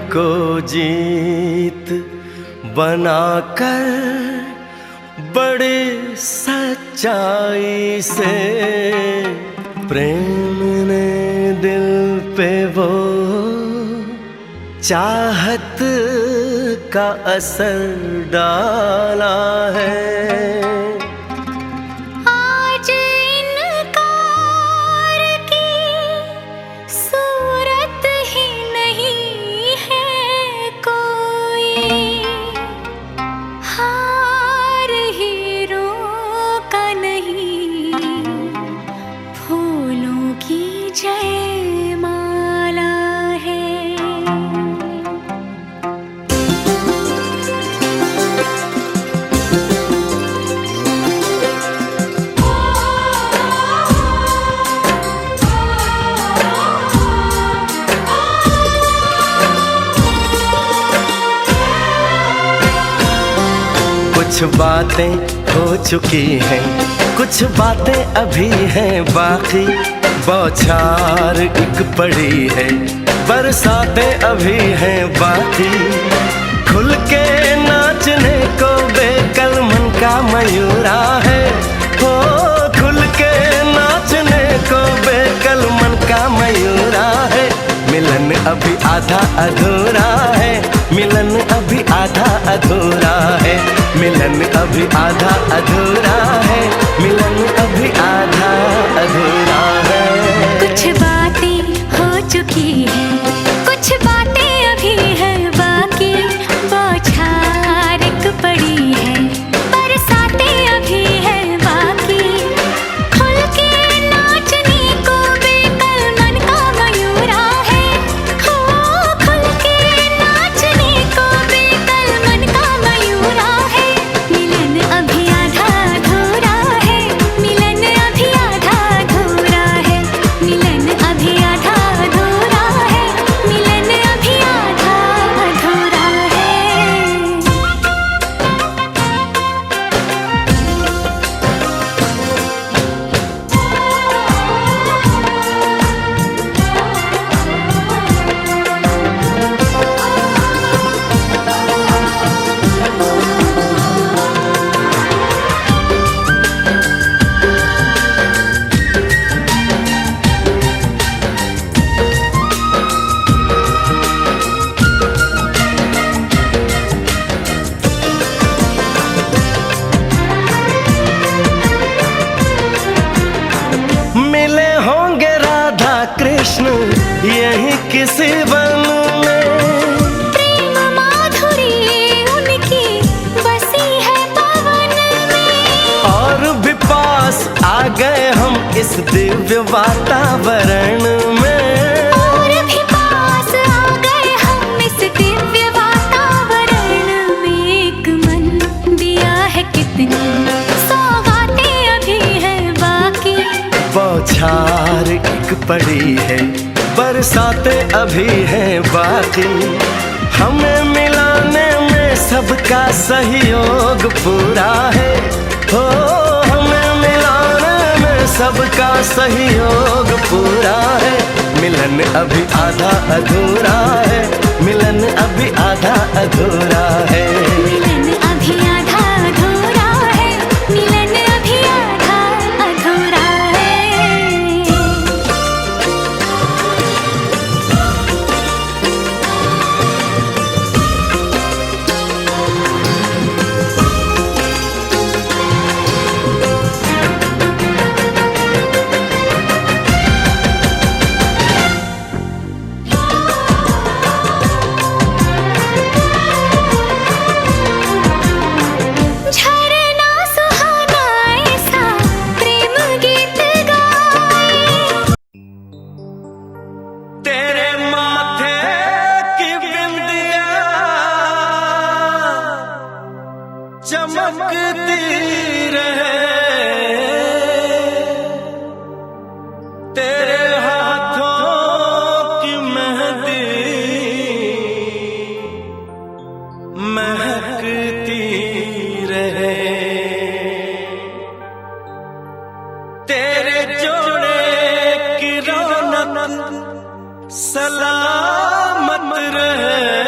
को जीत बनाकर बड़े सच्चाई से प्रेम ने दिल पे वो चाहत का असर डाला है। कुछ बातें हो चुकी हैं, कुछ बातें अभी हैं बाकी, बौछार एक पड़ी है, बरसातें अभी हैं बाकी। खुल के नाचने को बेकल मन का मयूरा है, हो खुल के नाचने को बेकल मन का मयूरा है। मिलन अभी आधा अधूरा है, मिलन अभी आधा अधूरा है, मिलन अभी आधा अधूरा है, मिलन अभी आधा अधूरा है। कुछ बातें हो चुकी हैं, कुछ बातें अभी हैं बाकी, बौछार एक पड़ी है, बरसातें अभी हैं बाकी। खुल के नाचने को बेकल मन का मयूरा है, हो खुल के नाचने को बेकल मन का मयूरा है। मिलन अभी आधा अधूरा है, मिलन अभी आधा अधूरा है, मिलन अभी आधा अधूरा है, मिलन अभी आधा अधूरा है। मिले होंगे राधा कृष्ण यही किसी वन में, प्रेम माधुरी उनकी बसी है पवन में, और भी पास आ गए हम इस दिव्य वातावरण में, और भी पास आ गए हम इस दिव्य वातावरण में। एक मन दिया है कितनी सौगातें अभी हैं बाकी, बौछार एक पड़ी है, बरसातें अभी हैं बाकी। हमें मिलाने में सबका सहयोग पूरा है, हो हमें मिलाने में सबका सहयोग पूरा है। मिलन अभी आधा अधूरा है, मिलन अभी आधा अधूरा है। मिलन अभी आधा अधूरा है, मिलन अभी आधा अधूरा है। झरना सुहाना ऐसा प्रेम गीत गाए, तेरे माथे की बिंदिया चमकती रहे, तेरे हाथों की मेहंदी महकती रहे, तेरे जोड़े की रौनक सलामत रहे।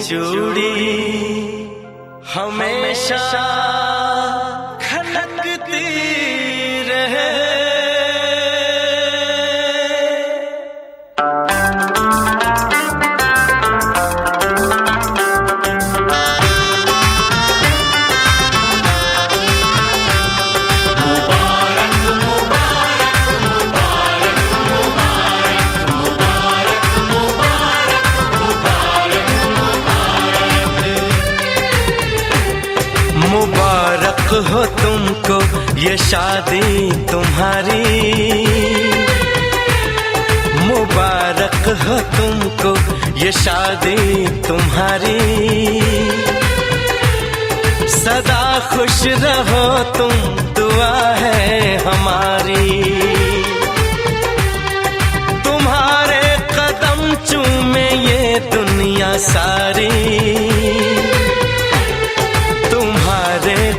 चूड़ी हमेशा खनकती रहे। मुबारक हो तुमको ये शादी तुम्हारी, मुबारक हो तुमको ये शादी तुम्हारी। सदा खुश रहो तुम, दुआ है हमारी। तुम्हारे कदम चूमे ये दुनिया सारी,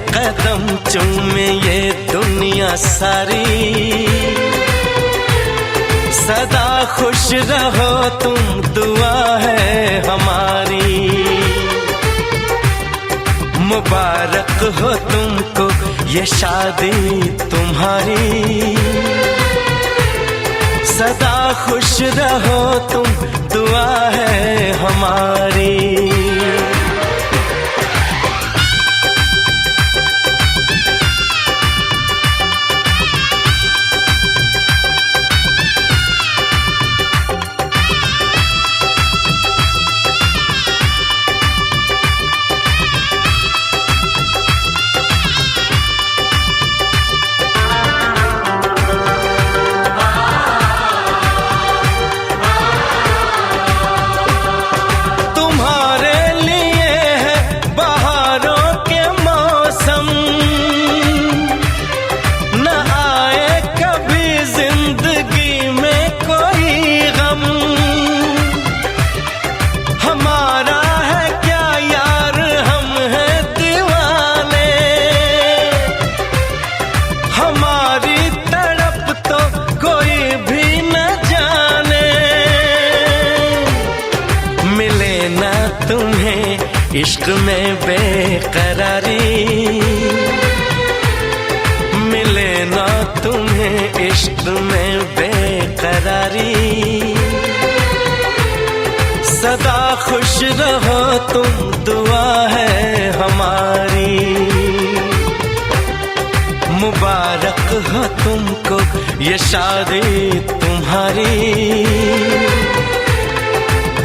कदम चूमे ये दुनिया सारी। सदा खुश रहो तुम, दुआ है हमारी। मुबारक हो तुमको ये शादी तुम्हारी। सदा खुश रहो तुम, दुआ है हमारी। इश्क में बेकरारी मिले ना तुम्हें, इश्क में बेकरारी। सदा खुश रहो तुम, दुआ है हमारी। मुबारक हो तुमको ये शादी तुम्हारी।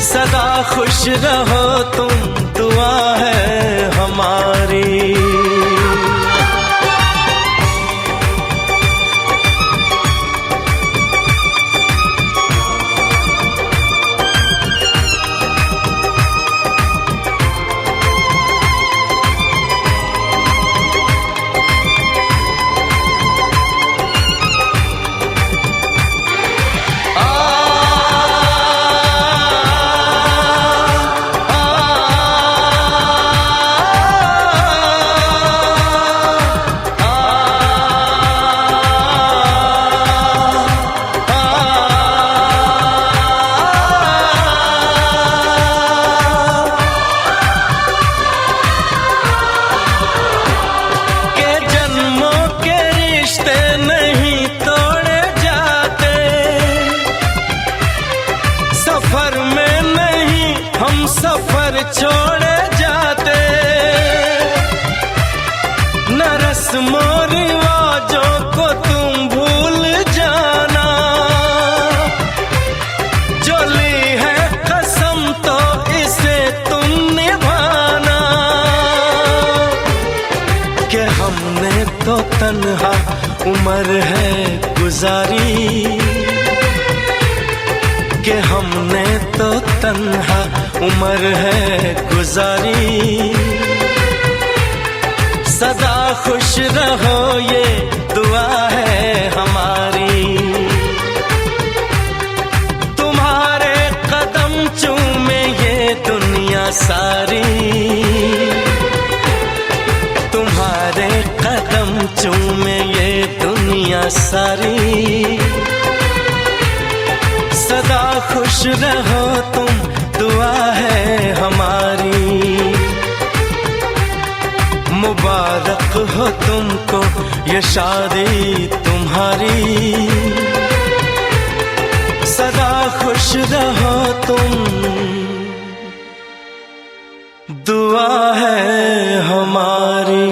सदा खुश रहो तुम, दुआ है हमारी। सफर छोड़े जाते, न रस्मों रिवाजों को तुम भूल जाना। जो ली है कसम तो इसे तुम निभाना। कि हमने तो तन्हा उम्र है गुजारी, कि हमने तो तन्हा उम्र है गुजारी। सदा खुश रहो ये दुआ है हमारी। तुम्हारे कदम चूमे ये दुनिया सारी, तुम्हारे कदम चूमे ये दुनिया सारी। सदा खुश रहो तुम, दुआ है हमारी। मुबारक हो तुमको ये शादी तुम्हारी, सदा खुश रहो तुम, दुआ है हमारी।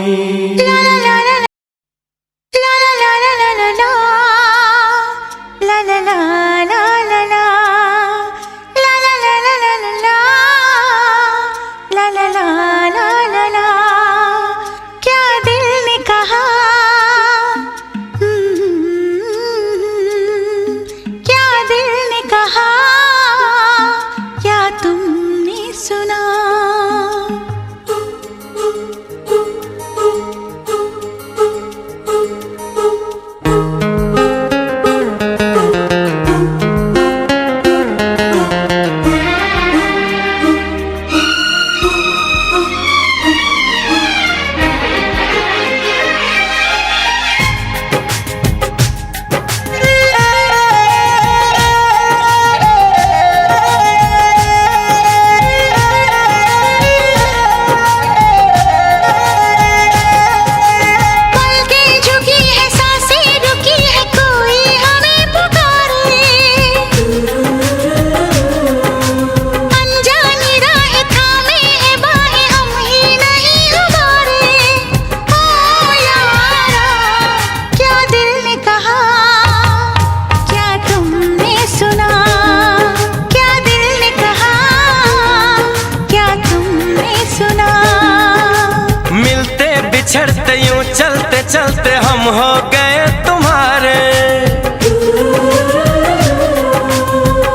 बिछड़ते यूं चलते चलते हम हो गए तुम्हारे,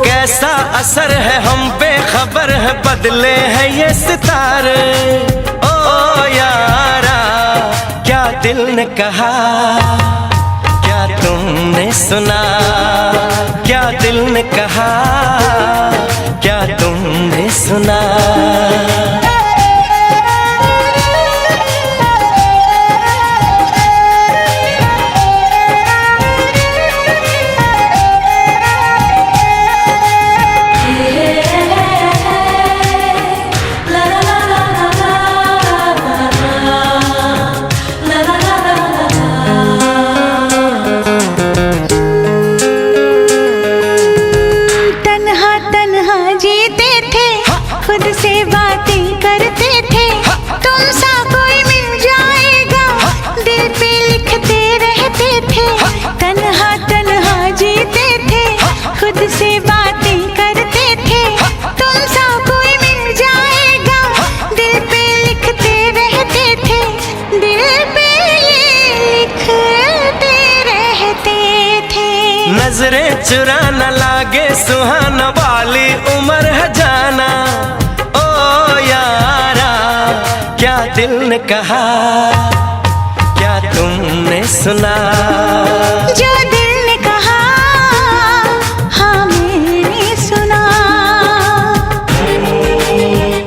कैसा असर है हम बेखबर है, बदले हैं ये सितारे। ओ यारा क्या दिल ने कहा, क्या तुमने सुना, क्या दिल ने कहा, क्या तुमने सुना। खुद से बातें करते थे, तुम सा कोई मिल जाएगा, दिल पे लिखते रहते थे। तन्हा तन्हा जीते थे, खुद से बातें करते थे, तुम सा कोई मिल जाएगा, दिल पे लिखते रहते थे, दिल पे लिखते रहते थे। नजरें चुरा न लागे सुहाना वाली उम्र है जाना। क्या दिल ने कहा, क्या तुमने सुना, जो दिल ने कहा हाँ मैंने सुना।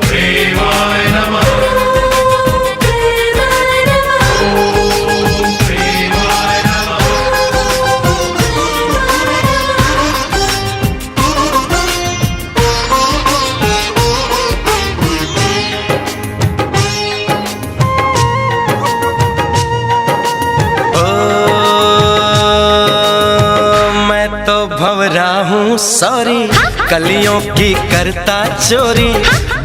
प्रेमाय नमः, प्रेमाय नमः, प्रेमाय भंवरा हूँ सॉरी, कलियों की करता चोरी,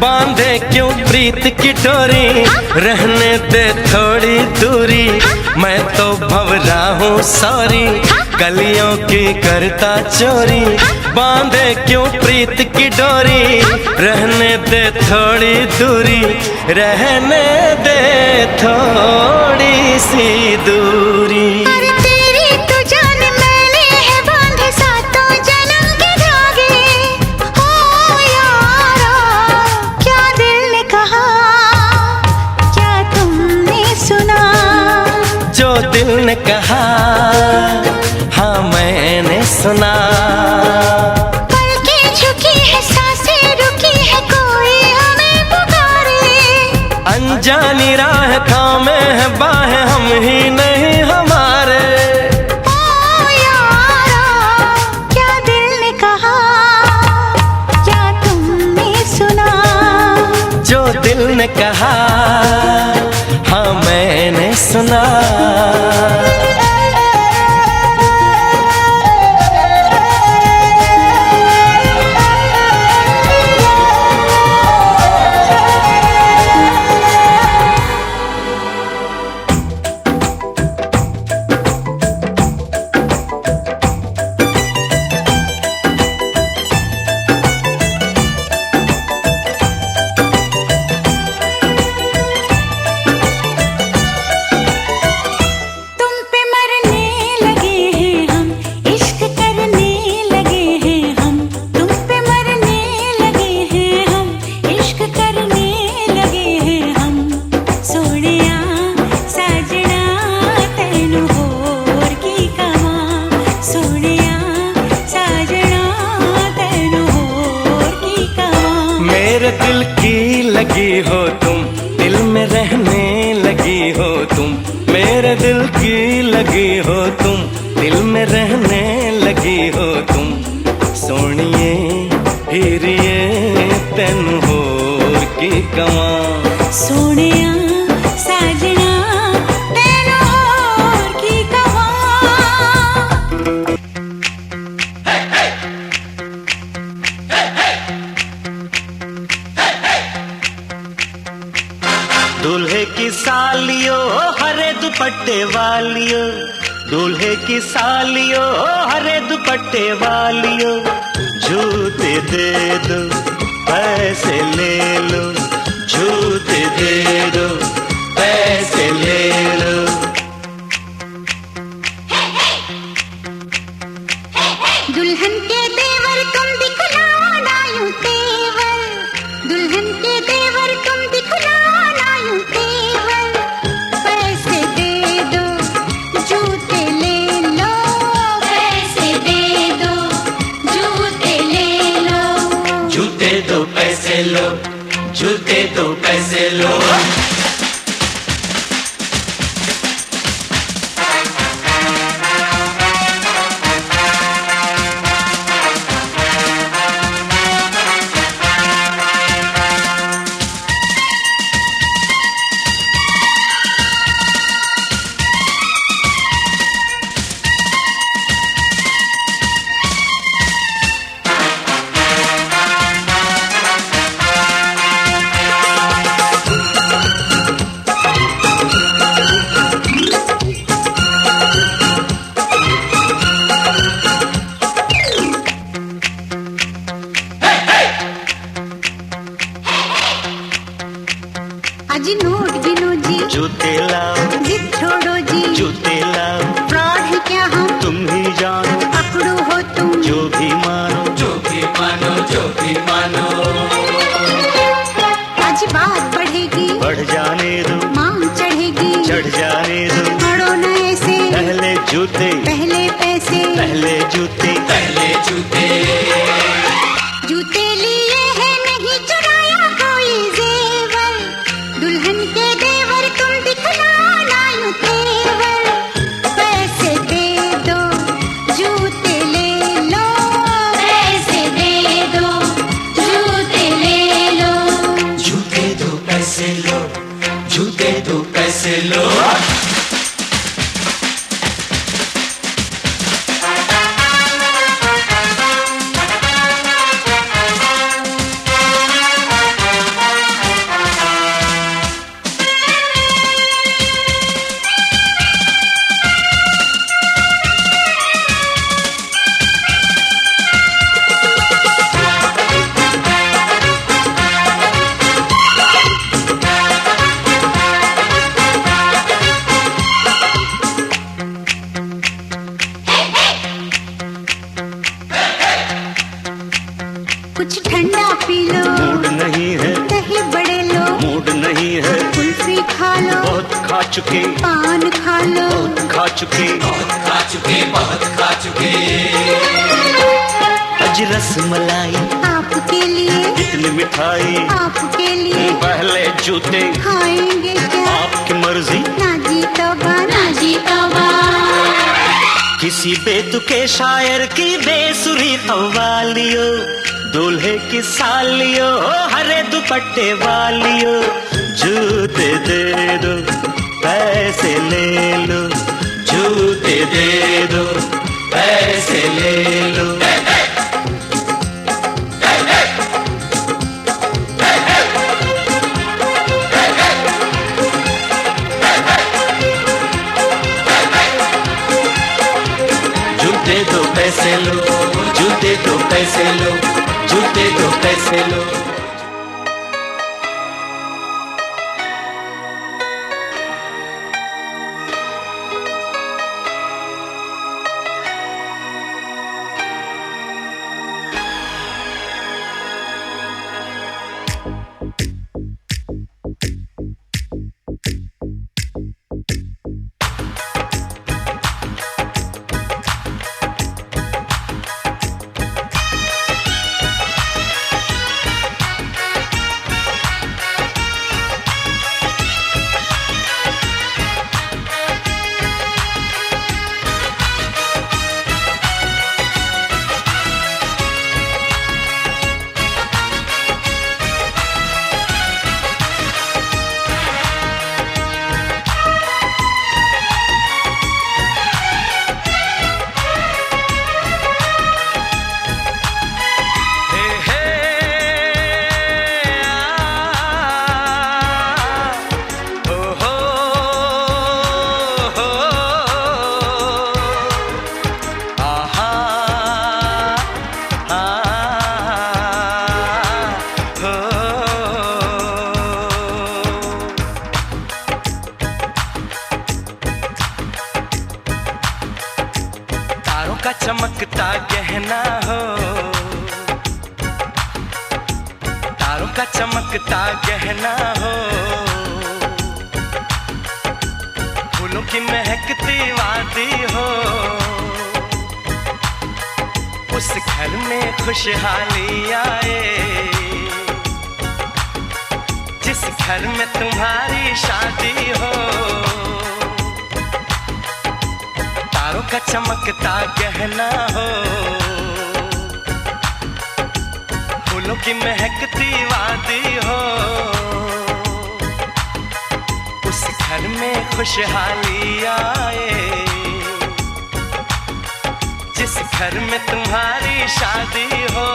बांधे क्यों प्रीत की डोरी, रहने दे थोड़ी दूरी। मैं तो भंवरा हूँ सॉरी, कलियों की करता चोरी, बांधे क्यों प्रीत की डोरी, रहने दे थोड़ी दूरी, रहने दे थोड़ी सी दूरी। जो दिल ने कहा हाँ मैंने सुना। पलकें झुकी है, सांसें रुकी है, कोई हमें पुकारे। अनजानी राह थामे है बाहें हम ही नहीं हमारे। ओ यारा क्या दिल ने कहा, क्या तुमने सुना। जो दिल ने कहा हाँ मैंने सजना। मेरे दिल की लगी हो तुम, दिल में रहने लगी हो तुम। मेरे दिल की लगी हो तुम, दिल में रहने लगी हो तुम। सोनिए हीरिए तेनू होर की कवां। सोनिया साजना तेनू होर की कवां। दूल्हे की सालियो हरे दुपट्टे वालियो, दूल्हे की सालियो हरे दुपट्टे वालियो। जूते दे दो पैसे ले लो, जूते दे दो पैसे ले लो। दुल्हन के देवर तुम दिखलाना यूं तेवर, दुल्हन के देवर तुम दिखलाना यूं तेवर। पैसे दे दो जूते ले लो, पैसे दे दो जूते ले लो। जूते दो पैसे लो, जूते दो पैसे लो। अजी नोट गिनो जी, जूते लाओ, जिद छोड़ो जी, जूते लाओ। फ्रॉड है क्या हम, तुम ही जानो, पकड़ो हो तुम, जो भी मानो, जो भी मानो, जो भी मानो। आज बात बढ़ेगी, बढ़ जाने दो, मांग चढ़ेगी, चढ़ जाने दो। पढ़ो न ऐसे, पहले जूते, पहले पैसे, पहले जूते, पहले जूते। जूते लिए है नहीं चुराया कोई जेवर। दुल्हन के देवर तुम दिखलाना यूं तेवर। पैसे दे दो जूते ले लो, पैसे दे दो जूते ले लो। जूते दो पैसे लो, जूते दो पैसे लो। कुछ ठंडा पी लो, मूड नहीं है, दही बड़े लो, मूड नहीं है। कुल्फी खा लो, बहुत खा चुके, पान खा लो, बहुत खा चुके, बहुत खा चुके, बहुत खा चुके। अज रस मलाई आपके लिए, इतनी मिठाई आपके लिए। पहले जूते खाएंगे क्या, आपकी मर्जी। ना जी तौबा, ना जी तौबा। किसी बेतुके शायर की बेसुरी कव्वालियो, दूल्हे की सालियो हरे दुपट्टे वालियो। जूते दे दो पैसे ले लो, जूते दे दो, पैसे ले लो। जूते दो पैसे लो, जूते दो पैसे लो, जूते दो पैसे लो। का चमकता गहना हो, तारों का चमकता गहना हो, फूलों की महकती वादी हो, उस घर में खुशहाली आए जिस घर में तुम्हारी शादी हो। तारों का चमकता गहना हो, फूलों की महकती वादी हो, उस घर में खुशहाली आए जिस घर में तुम्हारी शादी हो।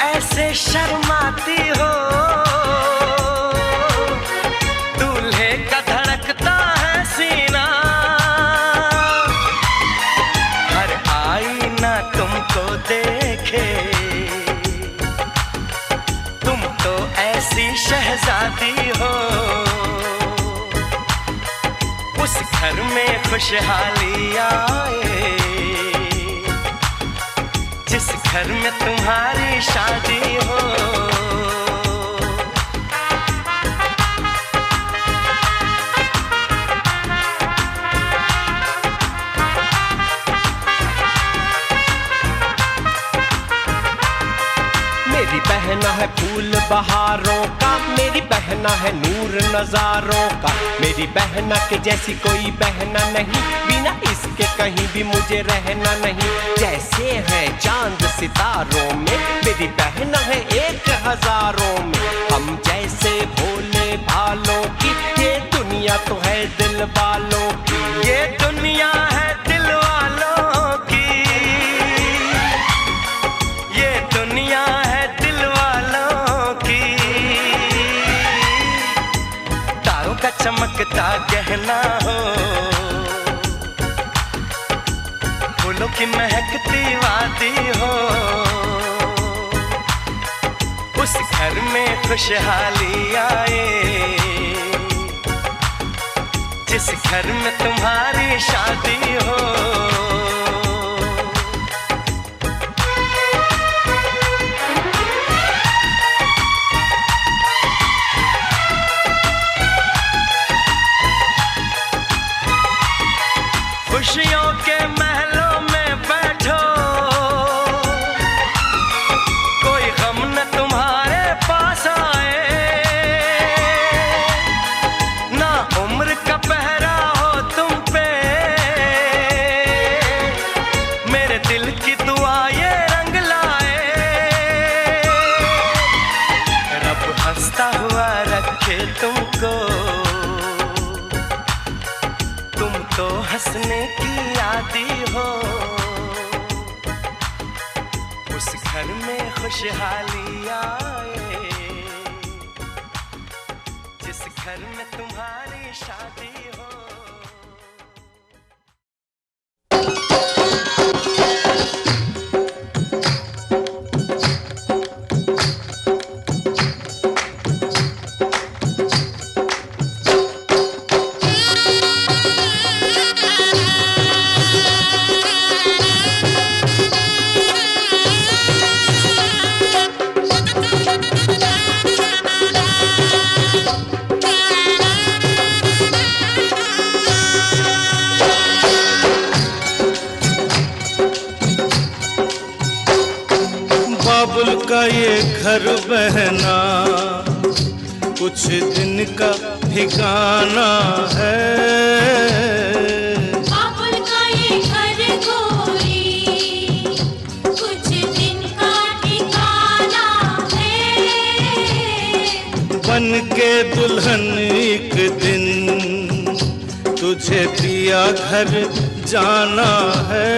ऐसे शर्माती हो, दूल्हे का धड़कता है सीना, हर आईना तुमको देखे, तुम तो ऐसी शहजादी हो, उस घर में खुशहाली आए जिस घर में तुम्हारी शादी हो। मेरी बहना है फूल बहारों का, मेरी बहना है नूर नजारों का, मेरी बहना के जैसी कोई बहना नहीं, बिना इसके कहीं भी मुझे रहना नहीं। जैसे है चांद सितारों में, मेरी बहना है 1000 में, हम जैसे भोले भालों की, ये दुनिया तो है दिल वालों की, ये दुनिया है दिल वालों की, ये दुनिया है दिल वालों की। तारों का चमकता गहना हो, फूलों की महकती वादी हो, उस घर में खुशहाली आए जिस घर में तुम्हारी शादी हो। खुशियों के महलों में बैठो, कोई गम न तुम्हारे पास आए, ना उम्र का पहरा हो तुम पे, मेरे दिल की दुआ ये रंग लाए। रब हंसता हुआ रखे तुमको, तुम तो हंसने की आदी हो। उस घर में खुशहाली आए, जिस घर में तुम्हारी शादी हो। बाबुल का ये घर बहना कुछ दिन का ठिकाना है। बाबुल का ये घर गोरी कुछ दिन का ठिकाना है। बन के दुल्हन एक दिन तुझे पिया घर जाना है।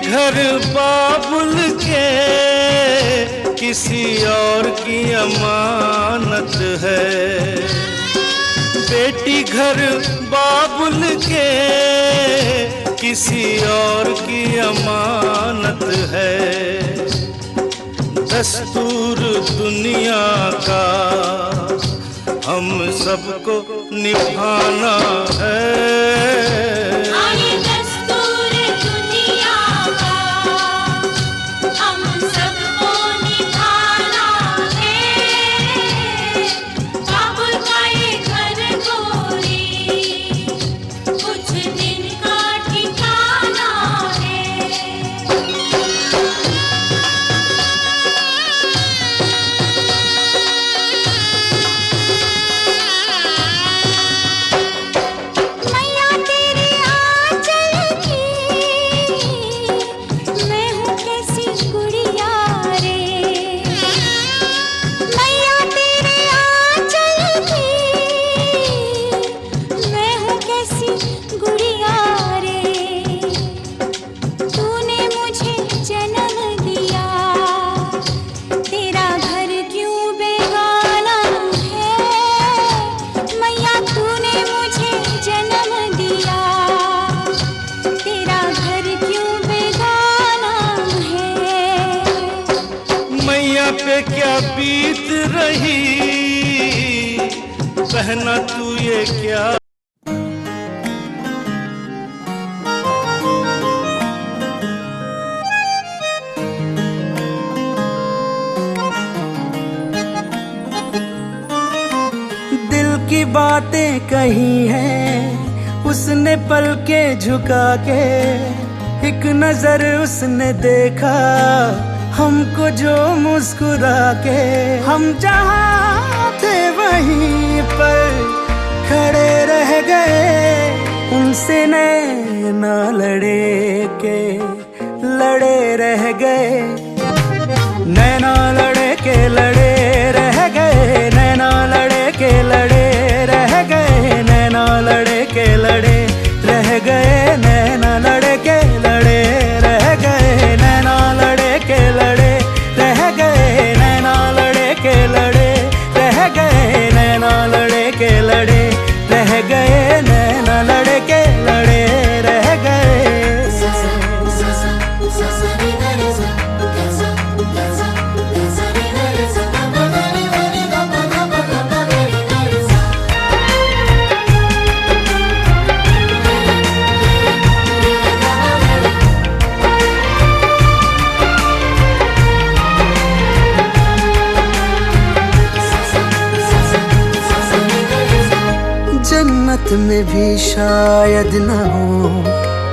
घर बाबुल के किसी और की अमानत है। बेटी घर बाबुल के किसी और की अमानत है। दस्तूर दुनिया का हम सबको निभाना है। पे क्या बीत रही कहना तू ये क्या। दिल की बातें कही हैं उसने पल के झुका के, एक नजर उसने देखा हमको जो मुस्कुरा के। हम जहाँ थे वहीं पर खड़े रह गए, उनसे नैना लड़े के लड़े रह गए। नैना लड़े के लड़े रह गए, नैना लड़े के लड़े रह गए, नैना लड़े के लड़े रह गए, नैना लड़े के लड़े रह गए, नैना लड़े के लड़े रह गए, नैना लड़े के लड़े रह गए, नैना लड़े के लड़े रह गए, नैना लड़े के लड़े रह गए। जन्नत में भी शायद न हो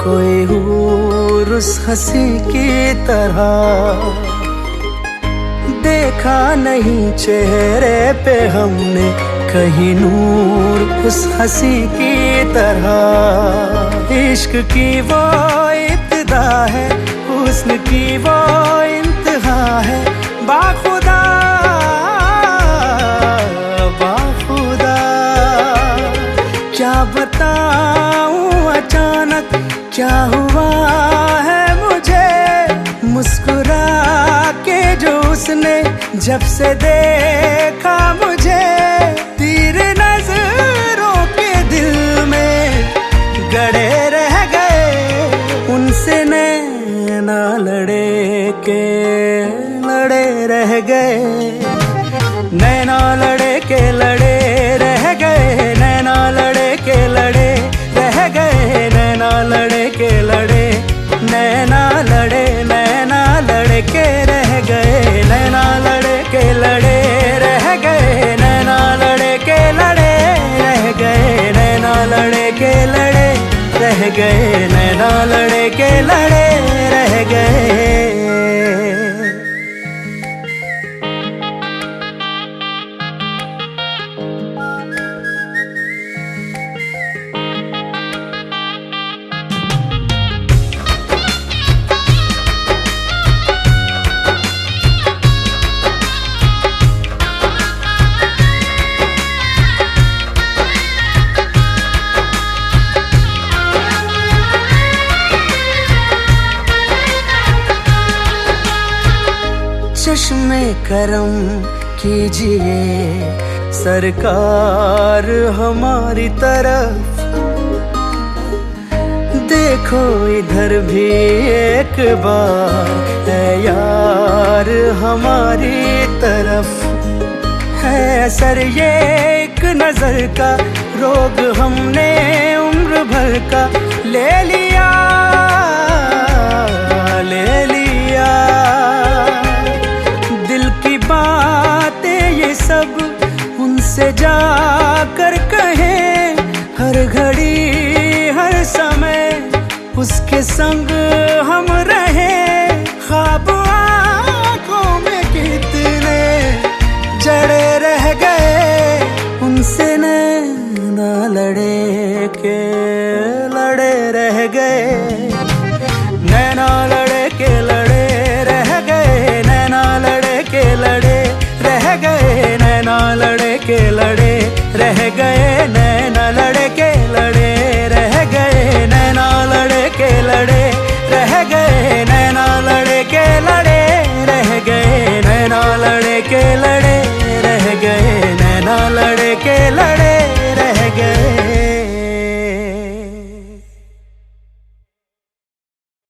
कोई हूर उस हंसी की तरह, देखा नहीं चेहरे पे हमने कहीं नूर उस हंसी की तरह। इश्क की वो इब्तिदा है, हुस्न की वो इंतहा है, बाखुदा बाखुदा क्या बताऊं अचानक क्या हुआ है मुझे। मुस्कुरा के जो उसने जब से देखा मुझे, तीर नजरों के दिल में गड़े रह गए। उनसे नैना लड़े के लड़े रह गए, नैना लड़े के लड़े रह गए, नैना लड़े के लड़े रह गए, नैना लड़े के लड़े, नैना लड़े नैना लड़े के रह गए, नैना लड़े के लड़े रह गए, नैना लड़े के लड़े रह गए, नैना लड़े के लड़े रह गए, नैना लड़े के लड़े रह गए। चश्मे करम कीजिए सरकार हमारी तरफ, देखो इधर भी एक बार है यार हमारी तरफ। है सर ये एक नजर का रोग हमने उम्र भर का ले लिया ले लिया। दिल की बातें ये सब उनसे जाकर कहें, हर घड़ी हर समय उसके संग हम रहे। ख्वाब आँखों में कितने जड़े रह गए, उनसे नैना लड़े के लड़े रह गए, नैना लड़े के लड़े रह गए, नैना लड़े के लड़े रह गए, नैना लड़े के लड़े रह गए, नैना लड़े के लड़े रह गए, नैना लड़े के लड़े रह गए, नैना लड़े के लड़े रह गए, नैना लड़े के लड़े